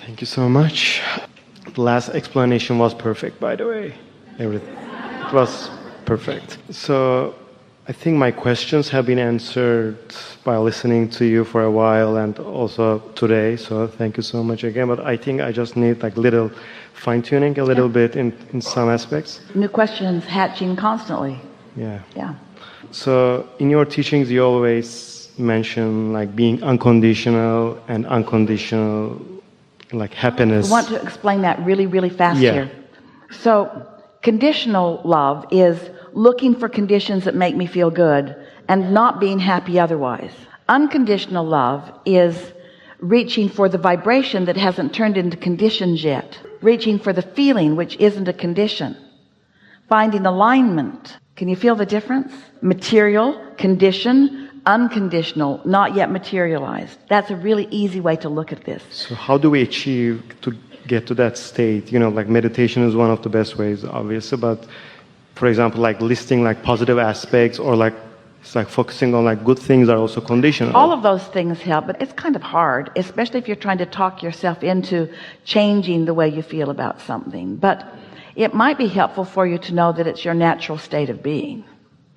Thank you so much. The last explanation was perfect, by the way. Everything. It was perfect. So I think my questions have been answered by listening to you for a while and also today. So thank you so much again. But I think I just need like little fine-tuning a little bit in some aspects. New questions hatching constantly. Yeah. Yeah. So in your teachings, you always mention like being unconditional and unconditional, like happiness. I want to explain that really, really fast here. So conditional love is looking for conditions that make me feel good and not being happy otherwise. Unconditional love is reaching for the vibration that hasn't turned into conditions yet, reaching for the feeling which isn't a condition, finding alignment. Can you feel the difference? Material, condition, unconditional, not yet materialized. That's a really easy way to look at this. So how do we achieve to get to that state? You know, like meditation is one of the best ways, obviously, but for example, like listing like positive aspects or like it's like focusing on like good things are also conditional. All of those things help, but it's kind of hard, especially if you're trying to talk yourself into changing the way you feel about something. But it might be helpful for you to know that it's your natural state of being.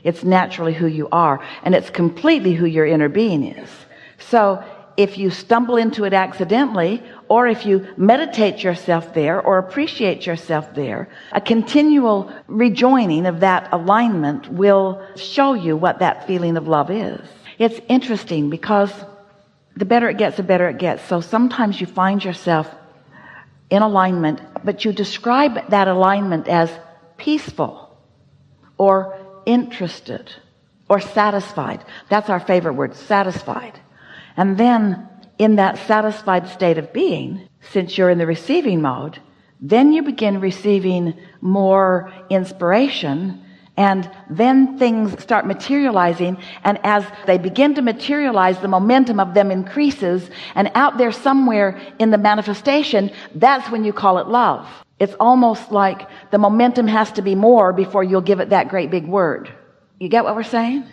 It's naturally who you are, and it's completely who your inner being is. So if you stumble into it accidentally, or if you meditate yourself there or appreciate yourself there, a continual rejoining of that alignment will show you what that feeling of love is. It's interesting because the better it gets, the better it gets. So sometimes you find yourself in alignment, but you describe that alignment as peaceful or interested or satisfied. That's our favorite word, satisfied. And then in that satisfied state of being, since you're in the receiving mode, then you begin receiving more inspiration, and then things start materializing, and as they begin to materialize, the momentum of them increases, and out there somewhere in the manifestation, that's when you call it love. It's almost like the momentum has to be more before you'll give it that great big word. You get what we're saying?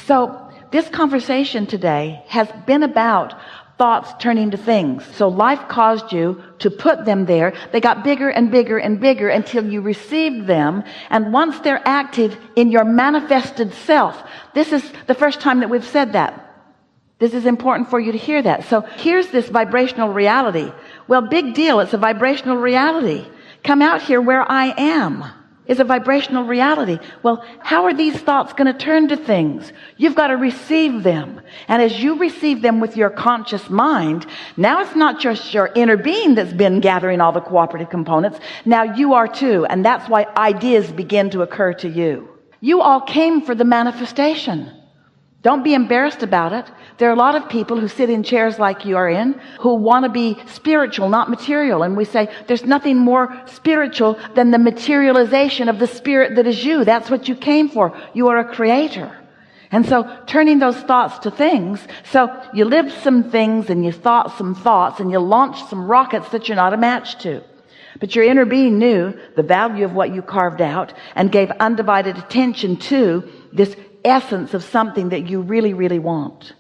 So this conversation today has been about thoughts turning to things. So life caused you to put them there. They got bigger and bigger and bigger until you received them. And once they're active in your manifested self, this is the first time that we've said that. This is important for you to hear that. So here's this vibrational reality. Well, big deal. It's a vibrational reality. Come out here where I am. Is a vibrational reality. Well, how are these thoughts going to turn to things? You've got to receive them. And as you receive them with your conscious mind, now it's not just your inner being that's been gathering all the cooperative components. Now you are too. And that's why ideas begin to occur to you. You all came for the manifestation. Don't be embarrassed about it. There are a lot of people who sit in chairs like you are in who want to be spiritual, not material. And we say there's nothing more spiritual than the materialization of the spirit that is you. That's what you came for. You are a creator. And so turning those thoughts to things. So you lived some things and you thought some thoughts and you launched some rockets that you're not a match to. But your inner being knew the value of what you carved out and gave undivided attention to this essence of something that you really, really want.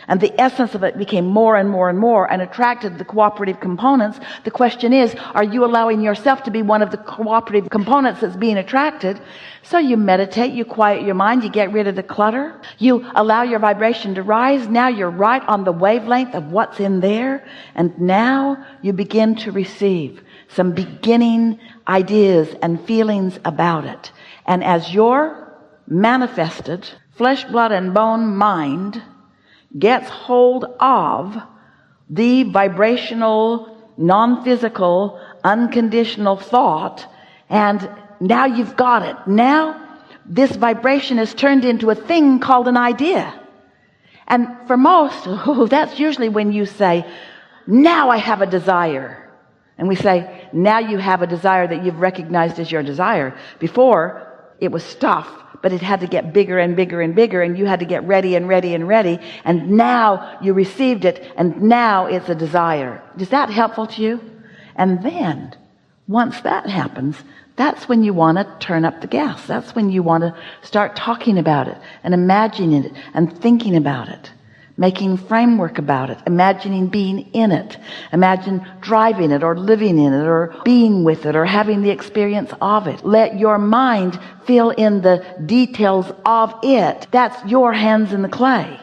And the essence of it became more and more and more and attracted the cooperative components. The question is, are you allowing yourself to be one of the cooperative components that's being attracted? So you meditate, you quiet your mind, you get rid of the clutter, you allow your vibration to rise. Now you're right on the wavelength of what's in there. And now you begin to receive some beginning ideas and feelings about it. And as your manifested flesh, blood, and bone mind gets hold of the vibrational, non-physical, unconditional thought, and now you've got it. Now this vibration is turned into a thing called an idea. And for most, that's usually when you say, now I have a desire. And we say, now you have a desire that you've recognized as your desire. Before, it was stuff, but it had to get bigger and bigger and bigger, and you had to get ready and ready and ready, and now you received it, and now it's a desire. Is that helpful to you? And then, once that happens, that's when you want to turn up the gas. That's when you want to start talking about it, and imagining it, and thinking about it. making framework about it, imagining being in it, imagine driving it or living in it or being with it or having the experience of it. Let your mind fill in the details of it. That's your hands in the clay.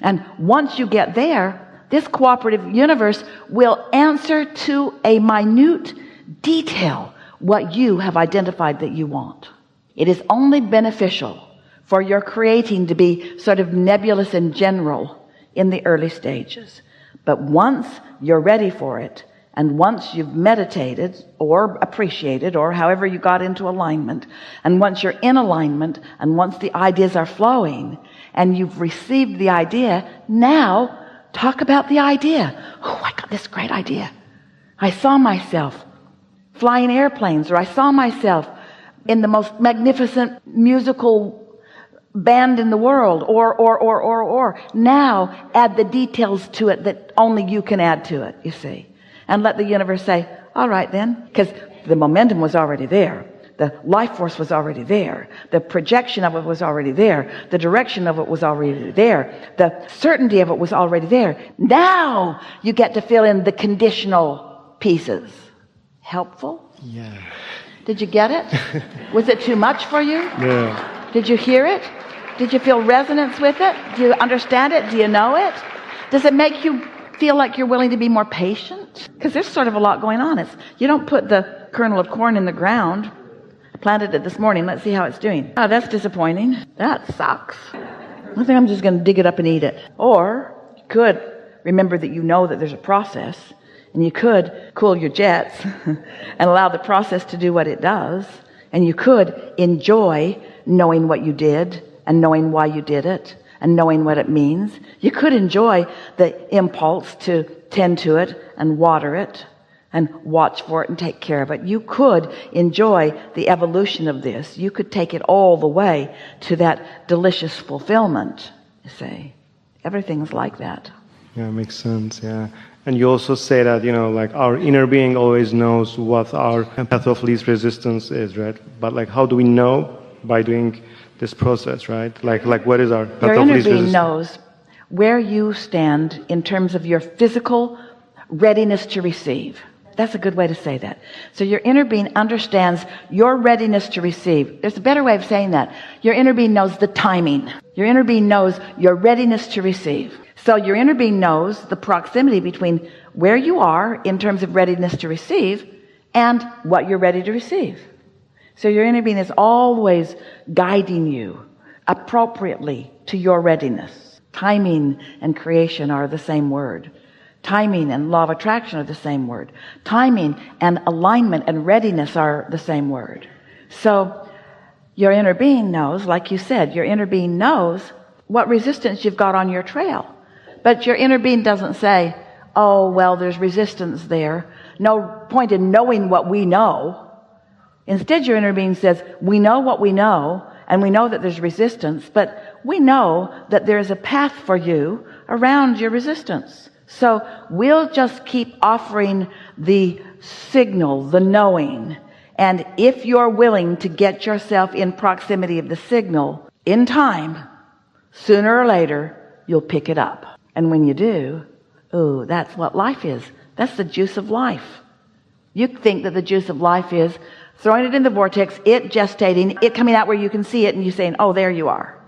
And once you get there, this cooperative universe will answer to a minute detail what you have identified that you want. It is only beneficial for your creating to be sort of nebulous and general in the early stages. But once you're ready for it, and once you've meditated or appreciated or however you got into alignment, and once you're in alignment, and once the ideas are flowing and you've received the idea, now talk about the idea. Oh, I got this great idea. I saw myself flying airplanes, or I saw myself in the most magnificent musical band in the world, or now add the details to it that only you can add to it, you see, and let the universe say, all right then, because the momentum was already there, the life force was already there, the projection of it was already there, the direction of it was already there, the certainty of it was already there. Now you get to fill in the conditional pieces. Helpful? Yeah. Did you get it? Was it too much for you? Yeah. Did you hear it? Did you feel resonance with it? Do you understand it? Do you know it? Does it make you feel like you're willing to be more patient? Because there's sort of a lot going on. You don't put the kernel of corn in the ground. I planted it this morning. Let's see how it's doing. Oh, that's disappointing. That sucks. I think I'm just going to dig it up and eat it. Or you could remember that you know that there's a process, and you could cool your jets and allow the process to do what it does, and you could enjoy knowing what you did and knowing why you did it and knowing what it means. You could enjoy the impulse to tend to it and water it and watch for it and take care of it. You could enjoy the evolution of this. You could take it all the way to that delicious fulfillment, you see. Everything's like that. Yeah, makes sense, yeah. And you also say that, like our inner being always knows what our path of least resistance is, right? But like, how do we know? By doing this process, right? Like what is our path your of inner least being resistance? knows where you stand in terms of your physical readiness to receive. That's a good way to say that. So your inner being understands your readiness to receive. There's a better way of saying that. Your inner being knows the timing. Your inner being knows your readiness to receive. So your inner being knows the proximity between where you are in terms of readiness to receive and what you're ready to receive. So your inner being is always guiding you appropriately to your readiness. Timing and creation are the same word. Timing and law of attraction are the same word. Timing and alignment and readiness are the same word. So your inner being knows, like you said, your inner being knows what resistance you've got on your trail. But your inner being doesn't say, oh, well, there's resistance there. No point in knowing what we know. Instead, your inner being says, we know what we know, and we know that there's resistance, but we know that there's a path for you around your resistance. So we'll just keep offering the signal, the knowing. And if you're willing to get yourself in proximity of the signal in time, sooner or later, you'll pick it up. And when you do, oh, that's what life is. That's the juice of life. You think that the juice of life is throwing it in the vortex, it gestating, it coming out where you can see it, and you saying, oh, there you are.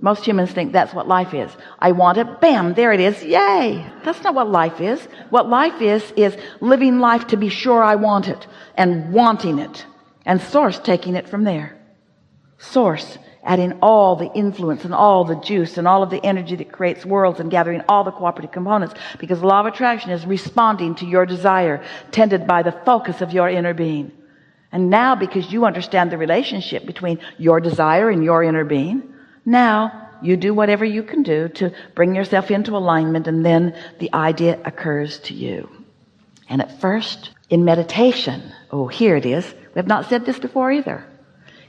Most humans think that's what life is. I want it, bam, there it is, yay. That's not what life is. What life is living life to be sure I want it, and wanting it, and Source taking it from there. Source adding all the influence and all the juice and all of the energy that creates worlds and gathering all the cooperative components, because the law of attraction is responding to your desire, tended by the focus of your inner being. And now, because you understand the relationship between your desire and your inner being, now you do whatever you can do to bring yourself into alignment, and then the idea occurs to you. And at first, in meditation, oh, here it is. We have not said this before either.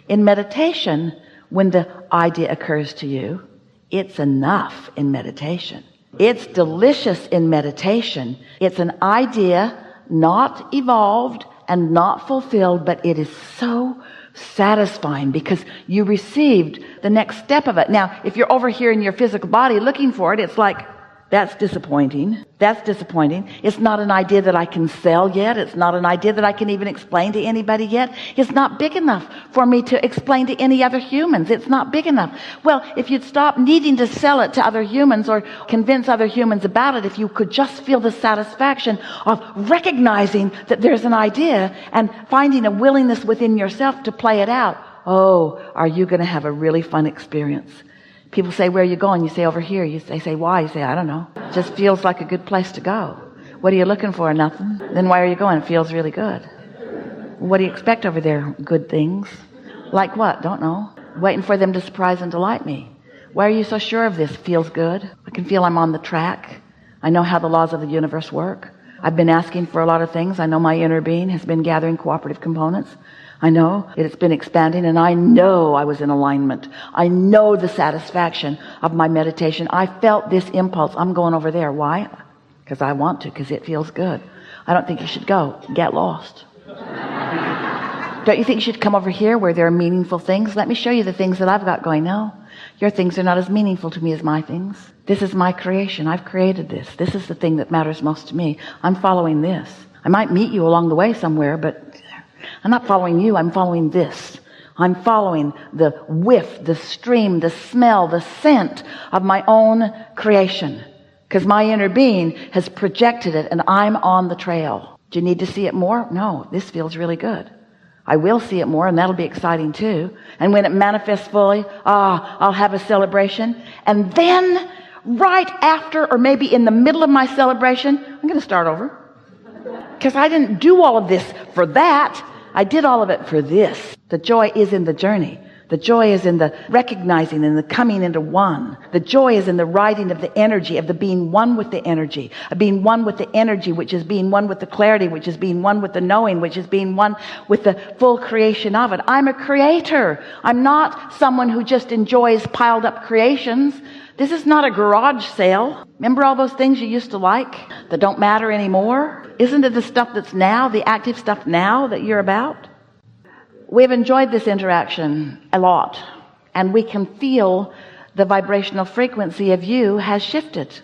In meditation, when the idea occurs to you, it's enough in meditation. It's delicious in meditation. It's an idea not evolved and not fulfilled, but it is so satisfying because you received the next step of it. Now, if you're over here in your physical body looking for it, it's like, that's disappointing. That's disappointing. It's not an idea that I can sell yet. It's not an idea that I can even explain to anybody yet. It's not big enough for me to explain to any other humans. It's not big enough. Well, if you'd stop needing to sell it to other humans or convince other humans about it, if you could just feel the satisfaction of recognizing that there's an idea and finding a willingness within yourself to play it out, oh, are you going to have a really fun experience? People say, where are you going? You say, over here. They say, why? You say, I don't know. It just feels like a good place to go. What are you looking for? Nothing. Then why are you going? It feels really good. What do you expect over there? Good things. Like what? Don't know. Waiting for them to surprise and delight me. Why are you so sure of this? Feels good. I can feel I'm on the track. I know how the laws of the universe work. I've been asking for a lot of things. I know my inner being has been gathering cooperative components. I know it's been expanding, and I know I was in alignment. I know the satisfaction of my meditation. I felt this impulse. I'm going over there. Why? Because I want to, because it feels good. I don't think you should go. Get lost. Don't you think you should come over here where there are meaningful things? Let me show you the things that I've got going. No, your things are not as meaningful to me as my things. This is my creation. I've created this. This is the thing that matters most to me. I'm following this. I might meet you along the way somewhere, but I'm not following you. I'm following this. I'm following the whiff, the stream, the smell, the scent of my own creation, because my inner being has projected it and I'm on the trail. Do you need to see it more? No, this feels really good. I will see it more, and that'll be exciting too. And when it manifests fully, I'll have a celebration. And then right after, or maybe in the middle of my celebration, I'm going to start over, because I didn't do all of this for that. I did all of it for this. The joy is in the journey. The joy is in the recognizing and the coming into one. The joy is in the riding of the energy, of the being one with the energy, of being one with the energy, which is being one with the clarity, which is being one with the knowing, which is being one with the full creation of it. I'm a creator. I'm not someone who just enjoys piled up creations. This is not a garage sale. Remember all those things you used to like that don't matter anymore? Isn't it the stuff that's now, the active stuff now that you're about? We've enjoyed this interaction a lot, and we can feel the vibrational frequency of you has shifted.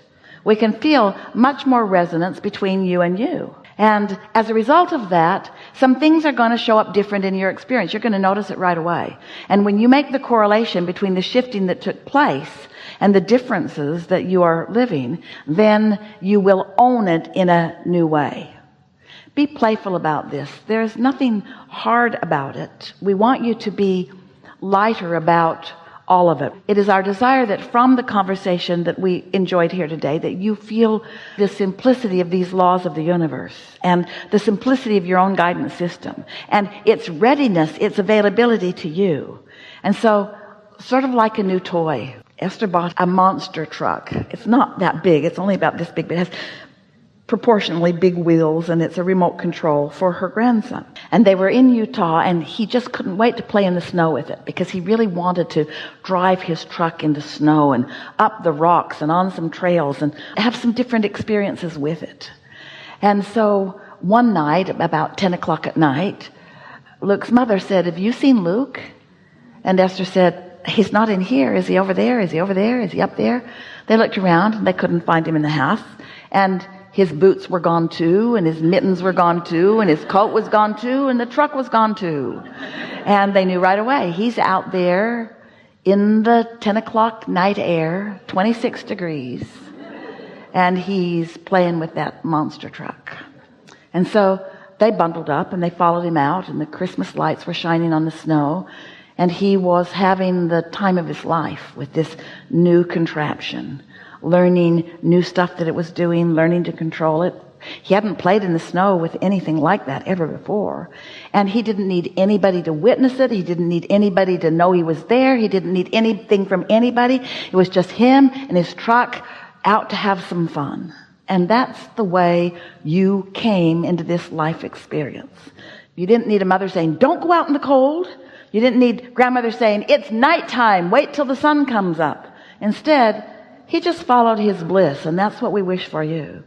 We can feel much more resonance between you and you. And as a result of that, some things are going to show up different in your experience. You're going to notice it right away. And when you make the correlation between the shifting that took place and the differences that you are living, then you will own it in a new way. Be playful about this. There's nothing hard about it. We want you to be lighter about all of it. It is our desire that from the conversation that we enjoyed here today, that you feel the simplicity of these laws of the universe and the simplicity of your own guidance system and its readiness, its availability to you. And so, sort of like a new toy, Esther bought a monster truck. It's not that big. It's only about this big, but it has proportionally big wheels, and it's a remote control for her grandson. And they were in Utah, and he just couldn't wait to play in the snow with it because he really wanted to drive his truck into snow and up the rocks and on some trails and have some different experiences with it. And so one night, about 10 o'clock at night, Luke's mother said, "Have you seen Luke?" And Esther said, "He's not in here. Is he over there? Is he over there? Is he up there?" They looked around, and they couldn't find him in the house. And his boots were gone too, and his mittens were gone too, and his coat was gone too, and the truck was gone too. And they knew right away, he's out there in the 10 o'clock night air, 26 degrees, and he's playing with that monster truck. And so they bundled up and they followed him out, and the Christmas lights were shining on the snow, and he was having the time of his life with this new contraption, learning new stuff that it was doing, learning to control it. He hadn't played in the snow with anything like that ever before. And he didn't need anybody to witness it. He didn't need anybody to know he was there. He didn't need anything from anybody. It was just him and his truck out to have some fun. And that's the way you came into this life experience. You didn't need a mother saying, "Don't go out in the cold." You didn't need grandmother saying, "It's nighttime. Wait till the sun comes up." Instead, he just followed his bliss, and that's what we wish for you.